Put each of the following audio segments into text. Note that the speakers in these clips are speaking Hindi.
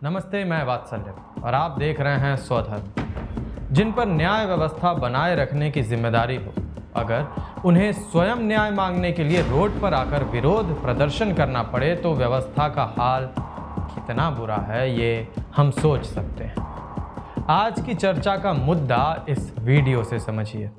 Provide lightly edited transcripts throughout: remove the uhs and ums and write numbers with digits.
नमस्ते, मैं वात्सल्य और आप देख रहे हैं स्वधर्म। जिन पर न्याय व्यवस्था बनाए रखने की जिम्मेदारी हो, अगर उन्हें स्वयं न्याय मांगने के लिए रोड पर आकर विरोध प्रदर्शन करना पड़े तो व्यवस्था का हाल कितना बुरा है ये हम सोच सकते हैं। आज की चर्चा का मुद्दा इस वीडियो से समझिए।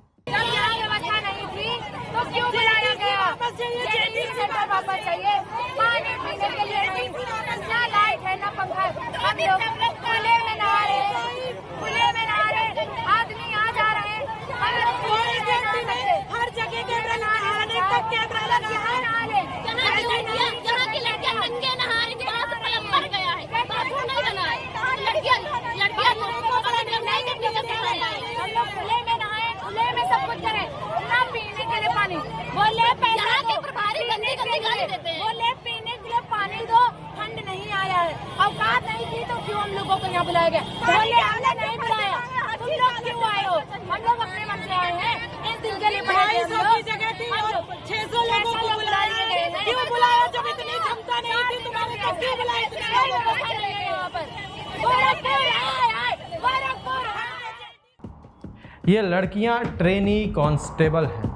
औकात नहीं थी तो क्यों हम लोगों को यहाँ बुलाया गया? बोले हमने नहीं बुलाया, तुम लोग क्यों आए हो? हम लोग अपने मन से आए हैं, इस दिन के लिए बुलाए हम लोग। 600 लोगों को बुलाया गए, क्यों बुलाया? जब इतनी क्षमता नहीं थी तुम्हारे तो क्यों बुलाए? यहाँ पर ये लड़कियां ट्रेनी कांस्टेबल हैं,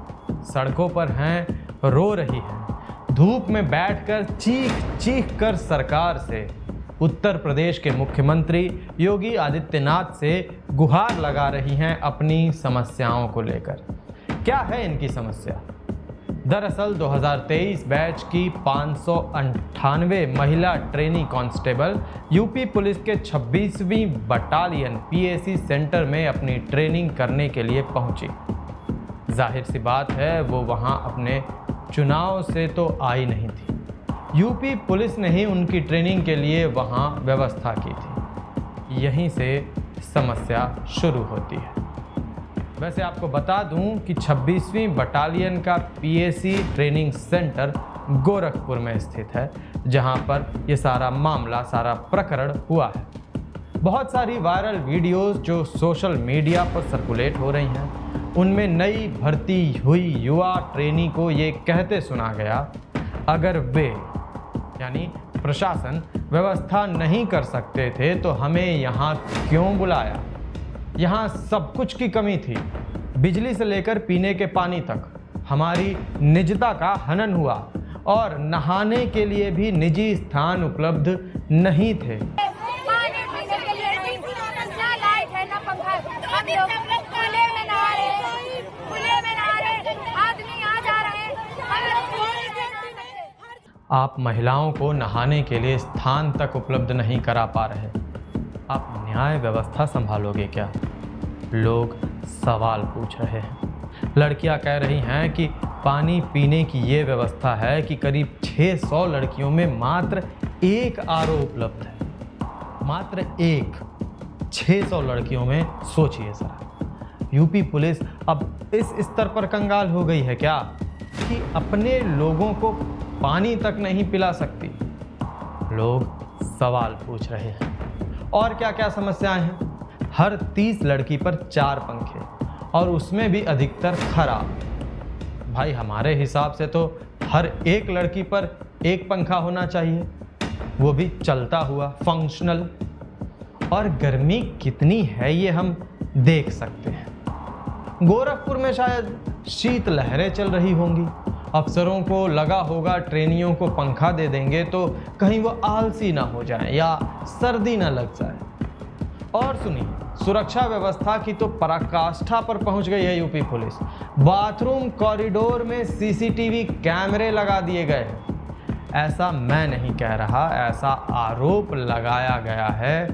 सड़कों पर हैं, रो रही हैं, धूप में बैठकर चीख चीख कर सरकार से, उत्तर प्रदेश के मुख्यमंत्री योगी आदित्यनाथ से गुहार लगा रही हैं अपनी समस्याओं को लेकर। क्या है इनकी समस्या? दरअसल 2023 बैच की 598 महिला ट्रेनी कांस्टेबल यूपी पुलिस के 26वीं बटालियन पीएसी सेंटर में अपनी ट्रेनिंग करने के लिए पहुंची। जाहिर सी बात है वो वहां अपने चुनाव से तो आई नहीं थी, यूपी पुलिस ने ही उनकी ट्रेनिंग के लिए वहां व्यवस्था की थी। यहीं से समस्या शुरू होती है। वैसे आपको बता दूं कि 26वीं बटालियन का पीएसी ट्रेनिंग सेंटर गोरखपुर में स्थित है, जहां पर ये सारा मामला, सारा प्रकरण हुआ है। बहुत सारी वायरल वीडियोस जो सोशल मीडिया पर सर्कुलेट हो रही हैं, उनमें नई भर्ती हुई युवा ट्रेनी को ये कहते सुना गया, अगर वे यानी प्रशासन व्यवस्था नहीं कर सकते थे तो हमें यहाँ क्यों बुलाया? यहाँ सब कुछ की कमी थी, बिजली से लेकर पीने के पानी तक। हमारी निजता का हनन हुआ और नहाने के लिए भी निजी स्थान उपलब्ध नहीं थे। आप महिलाओं को नहाने के लिए स्थान तक उपलब्ध नहीं करा पा रहे, आप न्याय व्यवस्था संभालोगे क्या? लोग सवाल पूछ रहे हैं। लड़कियां कह रही हैं कि पानी पीने की ये व्यवस्था है कि करीब 600 लड़कियों में मात्र एक आरओ उपलब्ध है, मात्र एक। 600 लड़कियों में सोचिए जरा। यूपी पुलिस अब इस स्तर पर कंगाल हो गई है क्या कि अपने लोगों को पानी तक नहीं पिला सकती? लोग सवाल पूछ रहे हैं। और क्या क्या समस्याएं हैं? हर 30 लड़की पर 4 पंखे और उसमें भी अधिकतर खराब। भाई हमारे हिसाब से तो हर एक लड़की पर एक पंखा होना चाहिए, वो भी चलता हुआ, फंक्शनल। और गर्मी कितनी है ये हम देख सकते हैं। गोरखपुर में शायद शीत लहरें चल रही होंगी, अफसरों को लगा होगा ट्रेनियों को पंखा दे देंगे तो कहीं वो आलसी ना हो जाए या सर्दी ना लग जाए। और सुनिए, सुरक्षा व्यवस्था की तो पराकाष्ठा पर पहुंच गई है यूपी पुलिस। बाथरूम कॉरिडोर में सीसीटीवी कैमरे लगा दिए गए हैं। ऐसा मैं नहीं कह रहा, ऐसा आरोप लगाया गया है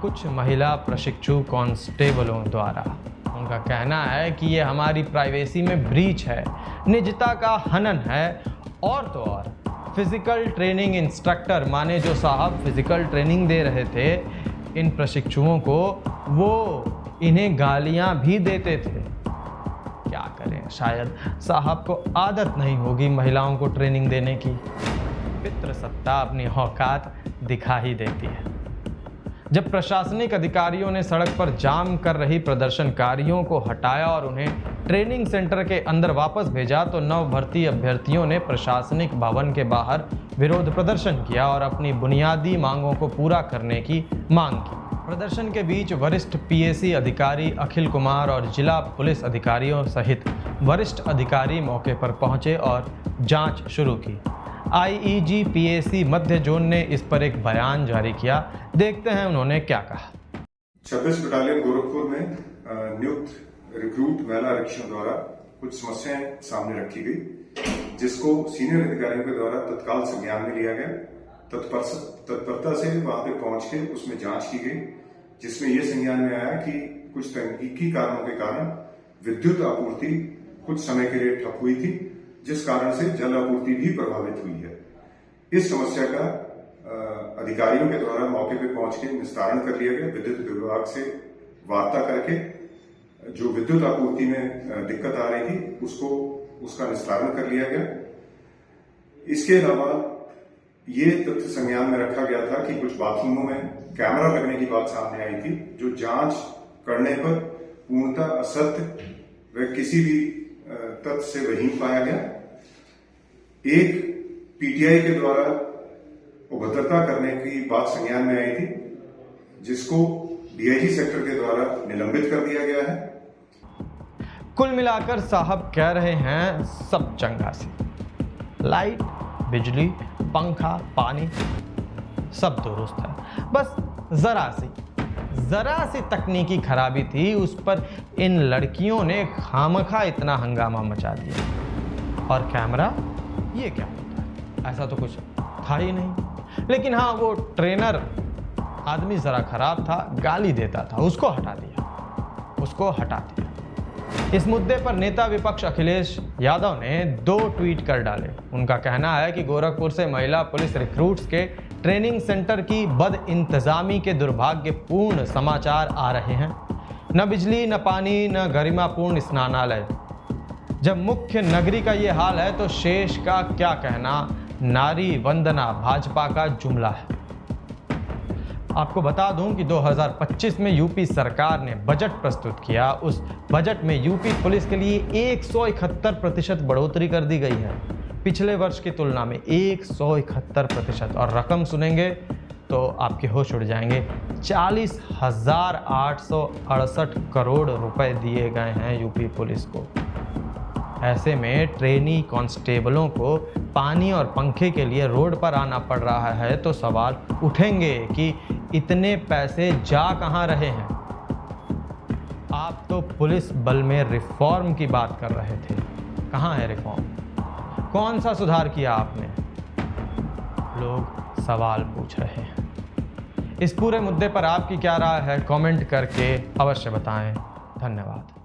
कुछ महिला प्रशिक्षु कांस्टेबलों द्वारा। उनका कहना है कि ये हमारी प्राइवेसी में ब्रीच है, निजता का हनन है। और तो और फिजिकल ट्रेनिंग इंस्ट्रक्टर माने जो साहब फिजिकल ट्रेनिंग दे रहे थे इन प्रशिक्षुओं को, वो इन्हें गालियां भी देते थे। क्या करें, शायद साहब को आदत नहीं होगी महिलाओं को ट्रेनिंग देने की। पितृसत्ता अपनी औकात दिखा ही देती है। जब प्रशासनिक अधिकारियों ने सड़क पर जाम कर रही प्रदर्शनकारियों को हटाया और उन्हें ट्रेनिंग सेंटर के अंदर वापस भेजा तो नव भर्ती अभ्यर्थियों ने प्रशासनिक भवन के बाहर विरोध प्रदर्शन किया और अपनी बुनियादी मांगों को पूरा करने की मांग की। प्रदर्शन के बीच वरिष्ठ पीएसी अधिकारी अखिल कुमार और जिला पुलिस अधिकारियों सहित वरिष्ठ अधिकारी मौके पर पहुंचे और जांच शुरू की। आईईजी पीएसी मध्य जोन ने इस पर एक बयान जारी किया। देखते हैं उन्होंने क्या कहा। 26 बटालियन गोरखपुर में नियुक्त रिक्रूट महिला आरक्षियों द्वारा कुछ समस्याएं सामने रखी गई, जिसको सीनियर अधिकारियों के द्वारा तत्काल संज्ञान में लिया गया। तत्परता से वहां पे पहुंच के उसमें जांच की गई, जिसमें यह संज्ञान में आया कि कुछ तकनीकी कारणों के कारण विद्युत आपूर्ति कुछ समय के लिए ठप हुई थी, जिस कारण से जल आपूर्ति भी प्रभावित हुई है। इस समस्या का अधिकारियों के द्वारा मौके पर पहुंच के निस्तारण कर लिया गया। विद्युत विभाग से वार्ता करके जो विद्युत आपूर्ति में दिक्कत आ रही थी उसका निस्तारण कर लिया गया। इसके अलावा ये तथ्य संज्ञान में रखा गया था कि कुछ बाथरूमों में कैमरा लगने की बात सामने आई थी, जो जांच करने पर पूर्णतः असत्य व किसी भी तथ्य से रहीन पाया गया। एक पीटीआई के द्वारा अभद्रता करने की बात संज्ञान में आई थी, जिसको डीआईजी सेक्टर के द्वारा निलंबित कर दिया गया है। कुल मिलाकर साहब कह रहे हैं सब चंगा सी, लाइट, बिजली, पंखा, पानी सब दुरुस्त है, बस जरा सी तकनीकी खराबी थी, उस पर इन लड़कियों ने खामखा इतना हंगामा मचा दिया। और कैमरा, ये क्या होता है? ऐसा तो कुछ था ही नहीं। लेकिन हाँ, वो ट्रेनर आदमी जरा खराब था, गाली देता था, उसको हटा दिया। इस मुद्दे पर नेता विपक्ष अखिलेश यादव ने 2 ट्वीट कर डाले। उनका कहना है कि गोरखपुर से महिला पुलिस रिक्रूट्स के ट्रेनिंग सेंटर की बद इंतजामी के दुर्भाग्यपूर्ण समाचार आ रहे हैं। न बिजली, न पानी, न गरिमापूर्ण स्नानालय। जब मुख्य नगरी का ये हाल है तो शेष का क्या कहना। नारी वंदना भाजपा का जुमला है। आपको बता दूं कि 2025 में यूपी सरकार ने बजट प्रस्तुत किया। उस बजट में यूपी पुलिस के लिए 171% बढ़ोतरी कर दी गई है, पिछले वर्ष की तुलना में 171%। और रकम सुनेंगे तो आपके होश उड़ जाएंगे। 40,868 करोड़ रुपए दिए गए हैं यूपी पुलिस को। ऐसे में ट्रेनी कांस्टेबलों को पानी और पंखे के लिए रोड पर आना पड़ रहा है तो सवाल उठेंगे कि इतने पैसे जा कहाँ रहे हैं। आप तो पुलिस बल में रिफॉर्म की बात कर रहे थे, कहाँ है रिफॉर्म? कौन सा सुधार किया आपने? लोग सवाल पूछ रहे हैं। इस पूरे मुद्दे पर आपकी क्या राय है? कमेंट करके अवश्य बताएं। धन्यवाद।